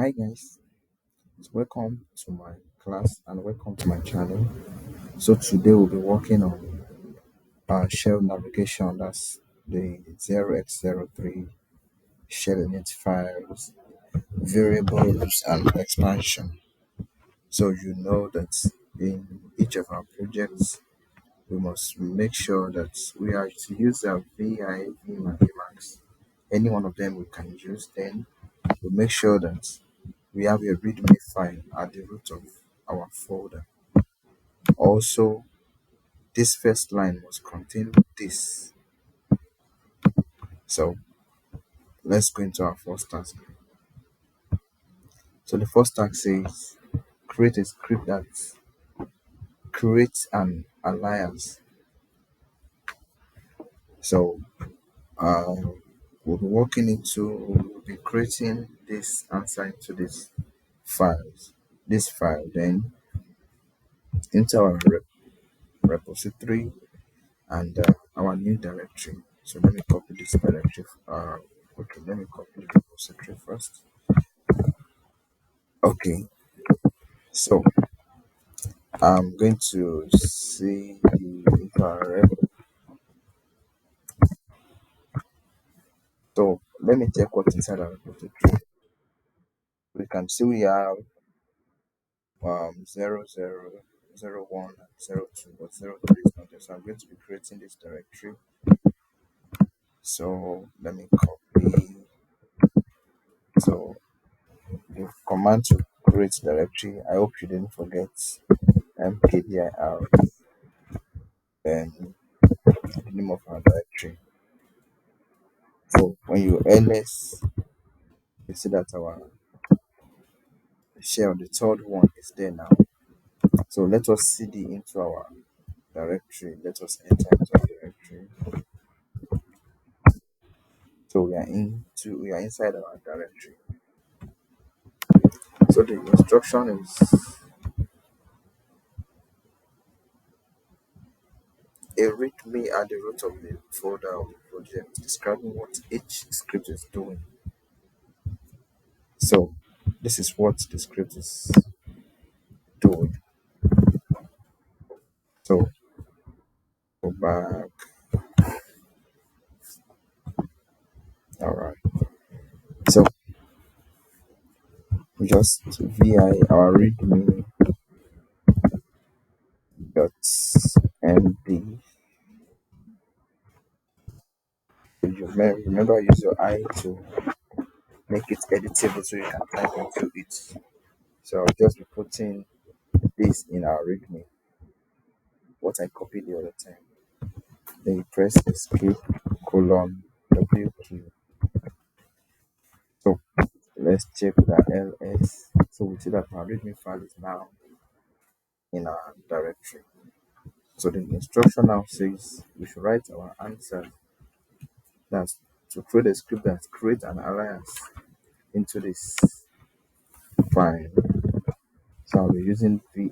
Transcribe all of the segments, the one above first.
Hi guys, welcome to my class and welcome to my channel. So today we'll be working on shell navigation. That's the 0x03 shell init files, variables and expansion. So you know that in each of our projects we must make sure that we are to use our VI, Vim and Emacs. Any one of them we can use, then we make sure that we have a readme file at the root of our folder. Also, this first line must contain this. So let's go into our first task. So the first task says create a script that creates an alias. So uh, we'll be creating this answer into this file, then into our repository and our new directory. So let me copy this directory. Okay, let me copy the repository first. Okay, so I'm going to see the URL. So let me check what's inside our repository. We can see we have 00, 01, and 02, but 03 is not there. So I'm going to be creating this directory. So let me copy. So the command to create directory. I hope you didn't forget mkdir and the name of our directory. So when you ls, you see that our shell, the third one, is there now. So let us cd into our directory. Let us enter into our directory. So we are inside our directory. So the instruction is a readme at the root of the folder of the project describing what each script is doing. So this is what the script is doing. So go back. All right. So we just vi our readme dot md. You may remember use your eye to make it editable so you can type into it. So I'll just be putting this in our readme, what I copied the other time. Then you press escape colon W key. So let's check the ls. So we see that our readme file is now in our directory. So the instruction now says we should write our answer. That's to create a script that create an alias into this file. So I'll be using vi,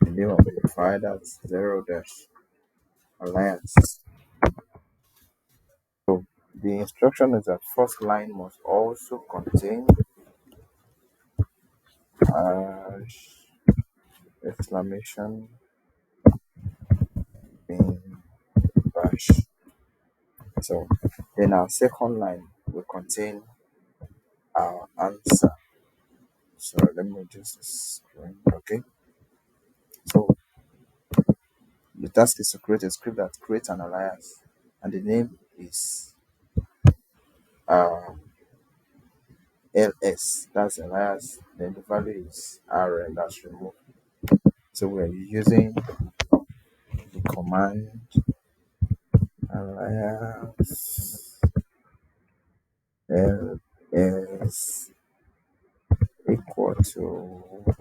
the name of the file, that's 0 dash alias. So the instruction is that first line must also contain hash exclamation in bash. So then our second line will contain our answer. So let me just screen. Okay. So the task is to create a script that creates an alias, and the name is uh, ls. That's alias. Then the value is rn. That's remove. So we are using the command alias ls equal to,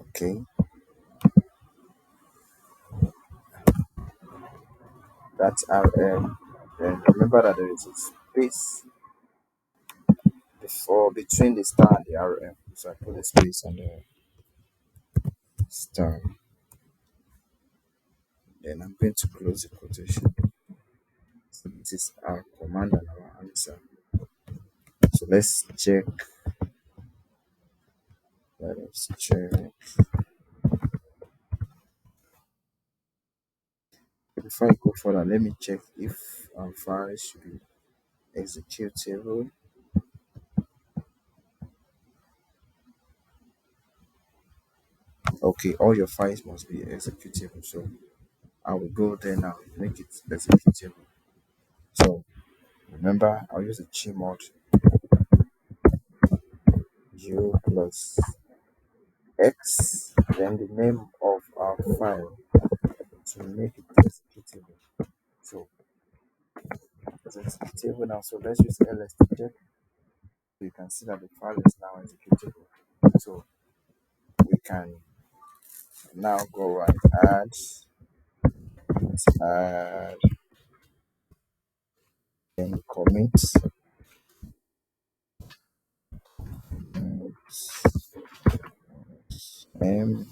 okay, that's rn. Then remember that there is a space before between the star and the rm. So I put a space on the star. Then I'm going to close the quotation. So this is our command and our answer. So let's check. Let us check. Before I go further, let me check if files should be executable. Okay, all your files must be executable. So I will go there now, make it executable. So remember, I'll use the gmod u plus x, then the name of our file to make it executable. So it's executable now. So let's use ls to check. So you can see that the file is now executable. So we can now go right add then commit um,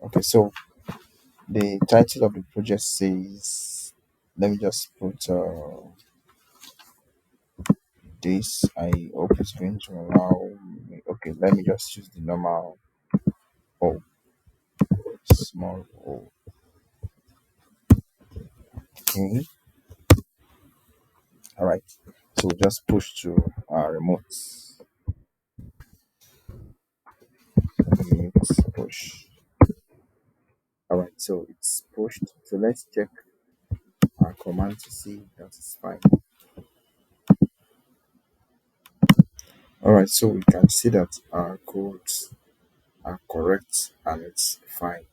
okay, so the title of the project says, let me just put this. I hope it's going to allow me. Okay, let me just use the normal O, small O. Okay, all right. So just push to remote. Remote push. All right, so it's pushed. So let's check our command to see that it's fine. All right, so we can see that our codes are correct and it's fine.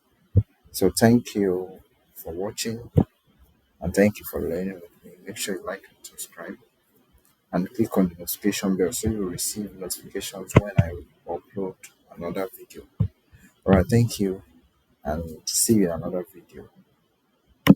So thank you for watching and thank you for learning with me. Make sure you like and subscribe and click on the notification bell so you will receive notifications when I upload another video. All right, thank you and see you in another video.